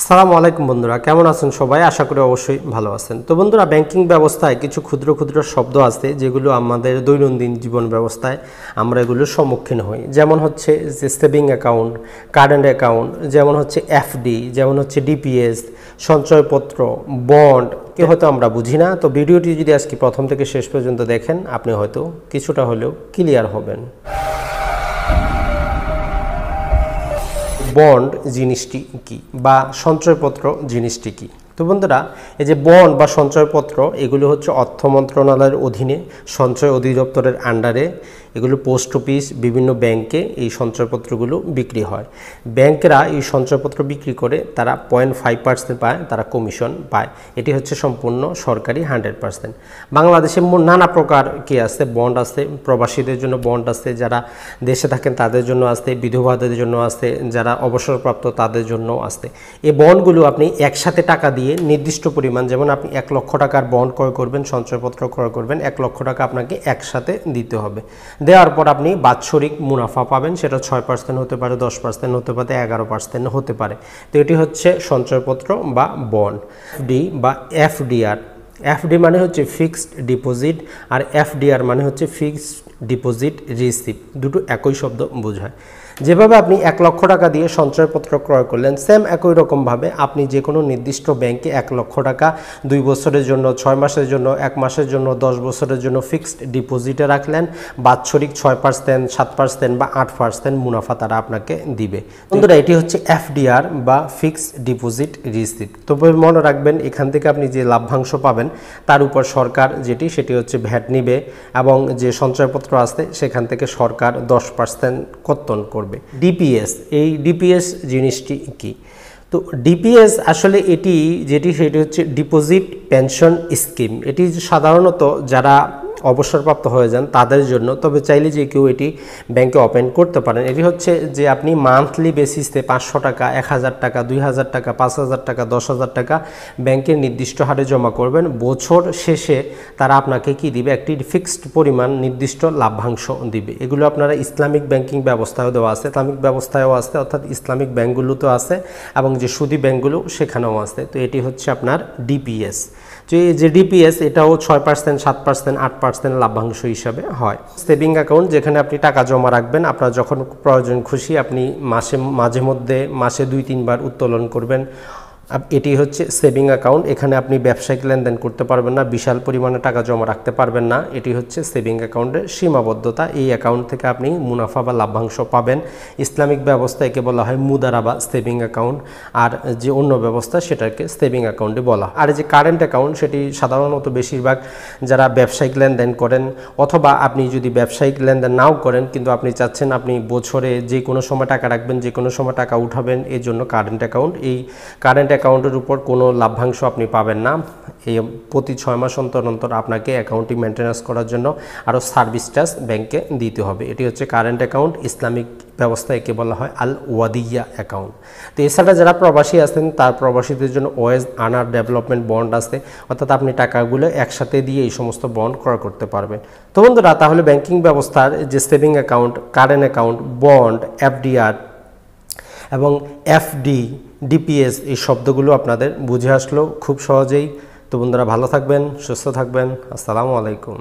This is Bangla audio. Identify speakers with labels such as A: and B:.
A: আসসালামু আলাইকুম বন্ধুরা, কেমন আছেন সবাই? আশা করি অবশ্যই ভালো আছেন। তো বন্ধুরা, ব্যাংকিং ব্যবস্থায় কিছু ক্ষুদ্র ক্ষুদ্র শব্দ আছে যেগুলো আমাদের দৈনন্দিন জীবন ব্যবস্থায় আমরা এগুলোর সম্মুখীন হই। যেমন হচ্ছে যে সেভিং অ্যাকাউন্ট, কারেন্ট অ্যাকাউন্ট, যেমন হচ্ছে এফডি, যেমন হচ্ছে ডিপিএস, সঞ্চয়পত্র, বন্ড, কেউ হয়তো আমরা বুঝি না। তো ভিডিওটি যদি আজকে প্রথম থেকে শেষ পর্যন্ত দেখেন, আপনি হয়তো কিছুটা হলেও ক্লিয়ার হবেন। বন্ড জিনিসটি কি বা সঞ্চয়পত্র জিনিসটি কি? তো বন্ধুরা, এই যে বন্ড বা সঞ্চয়পত্র, এগুলো হচ্ছে অর্থ মন্ত্রণালয়ের অধীনে সঞ্চয় অধিদপ্তরের আন্ডারে এগুলো পোস্ট অফিস, বিভিন্ন ব্যাংকে এই সঞ্চয়পত্রগুলো বিক্রি হয়। ব্যাংকেরা এই সঞ্চয়পত্র বিক্রি করে তারা 0.5% পায়, তারা কমিশন পায়। এটি হচ্ছে সম্পূর্ণ সরকারি 100%। বাংলাদেশে নানা প্রকার কি আছে, বন্ড আছে, প্রবাসীদের জন্য বন্ড আছে, যারা দেশে থাকেন তাদের জন্য আছে, বিধবাদের জন্য আছে, যারা অবসরপ্রাপ্ত তাদের জন্য আছে। এই বন্ডগুলো আপনি একসাথে টাকা দিয়ে নির্দিষ্ট পরিমাণ, যেমন আপনি 1 লক্ষ টাকার বন্ড ক্রয় করবেন, সঞ্চয়পত্র ক্রয় করবেন, 1 লক্ষ টাকা আপনাকে একসাথে দিতে হবে। দেওয়ার পর আপনি বাৎসরিক মুনাফা পাবেন, সেটা 6% হতে পারে, 10% হতে পারে, 11% হতে পারে। তো এটি হচ্ছে সঞ্চয়পত্র বা বন্ড। এফডি বা এফডিআর, এফডি মানে হচ্ছে ফিক্সড ডিপোজিট, আর এফডিআর মানে হচ্ছে ফিক্সড ডিপোজিট রিসিপ্ট, দুটো একই শব্দ বোঝায়। যেভাবে আপনি 1 লক্ষ টাকা দিয়ে সঞ্চয়পত্র ক্রয় করলেন, সেম একই রকমভাবে আপনি যে কোনো নির্দিষ্ট ব্যাংকে 1 লক্ষ টাকা 2 বছরের জন্য, 6 মাসের জন্য, 1 মাসের জন্য, 10 বছরের জন্য ফিক্সড ডিপোজিটে রাখলেন। বাৎসরিক 6%, 7% বা 8% মুনাফা তারা আপনাকে দিবে। বন্ধুরা, এটি হচ্ছে এফডিআর বা ফিক্সড ডিপোজিট রিসিপ্ট। তবে মনে রাখবেন, এখান থেকে আপনি যে লাভ্যাংশ পাবেন তার উপর সরকার সেটি হচ্ছে ভ্যাট নিবে, এবং যে সঞ্চয়পত্র আছে সেখান থেকে সরকার 10% কর্তন করবে। ডিপিএস, এই ডিপিএস জিনিসটি কি? তো ডিপিএস আসলে সেটি হচ্ছে ডিপোজিট পেনশন স্কিম। এটি সাধারণত যারা অবসরপ্রাপ্ত হয়ে যান তাদের জন্য, তবে চাইলে যে কেউ এটি ব্যাংকে ওপেন করতে পারেন। এটি হচ্ছে যে আপনি মান্থলি বেসিসে 500 টাকা, 1000 টাকা, 2000 টাকা, 5000 টাকা, 10,000 টাকা ব্যাংকের নির্দিষ্ট হারে জমা করবেন। বছর শেষে তারা আপনাকে কি দিবে? একটি ফিক্সড পরিমাণ নির্দিষ্ট লাভ্যাংশ দিবে। এগুলো আপনারা ইসলামিক ব্যাংকিং ব্যবস্থায়ও দেওয়া আছে, ইসলামিক ব্যবস্থায়ও আছে, অর্থাৎ ইসলামিক ব্যাংকগুলোতেও আছে, এবং যে সুদী ব্যাংকগুলো সেখানেও আছে। তো এটি হচ্ছে আপনার ডিপিএস। যে ডিপিএস, এটাও 6%, 7%, 8% লাভ্যাংশ হিসাবে হয়। সেভিং অ্যাকাউন্ট, যেখানে আপনি টাকা জমা রাখবেন, আপনার যখন প্রয়োজন খুশি আপনি মাঝে মধ্যে মাসে 2-3 বার উত্তোলন করবেন। এটি হচ্ছে সেভিং অ্যাকাউন্ট। এখানে আপনি ব্যবসায়িক লেনদেন করতে পারবেন না, বিশাল পরিমাণে টাকা জমা রাখতে পারবেন না। এটি হচ্ছে সেভিং অ্যাকাউন্টের সীমাবদ্ধতা। এই অ্যাকাউন্ট থেকে আপনি মুনাফা বা লাভ্যাংশ পাবেন। ইসলামিক ব্যবস্থা একে বলা হয় মুদারাবা সেভিং অ্যাকাউন্ট, আর যে অন্য ব্যবস্থা সেটাকে সেভিং অ্যাকাউন্টে বলা হয়। আর যে কারেন্ট অ্যাকাউন্ট, সেটি সাধারণত বেশিরভাগ যারা ব্যবসায়িক লেনদেন করেন, অথবা আপনি যদি ব্যবসায়িক লেনদেন নাও করেন কিন্তু আপনি চাচ্ছেন আপনি বছরে যে কোনো সময় টাকা রাখবেন, যে কোনো সময় টাকা উঠাবেন, এর জন্য কারেন্ট অ্যাকাউন্ট। এই কারেন্ট অ্যাকাউন্টের উপর কোনো লাভ্যাংশ আপনি পাবেন না। এই প্রতি 6 মাস অন্তর অন্তর আপনাকে অ্যাকাউন্টটি মেনটেন্যান্স করার জন্য আরও সার্ভিস চার্জ ব্যাংকে দিতে হবে। এটি হচ্ছে কারেন্ট অ্যাকাউন্ট। ইসলামিক ব্যবস্থায় একে বলা হয় আল ওয়াদিয়া অ্যাকাউন্ট। তো এছাড়া যারা প্রবাসী আছেন, তার প্রবাসীদের জন্য ওয়েজ আর্নার ডেভেলপমেন্ট বন্ড আছে, অর্থাৎ আপনি টাকাগুলো একসাথে দিয়ে এই সমস্ত বন্ড ক্রয় করতে পারবেন। তো বন্ধুরা, তাহলে ব্যাংকিং ব্যবস্থার যে saving account, current account, bond, FDR এবং এফডি, ডিপিএস, এই শব্দগুলো আপনাদের বুঝে আসলো খুব সহজেই। তো বন্ধুরা, ভালো থাকবেন, সুস্থ থাকবেন। আসসালামু আলাইকুম।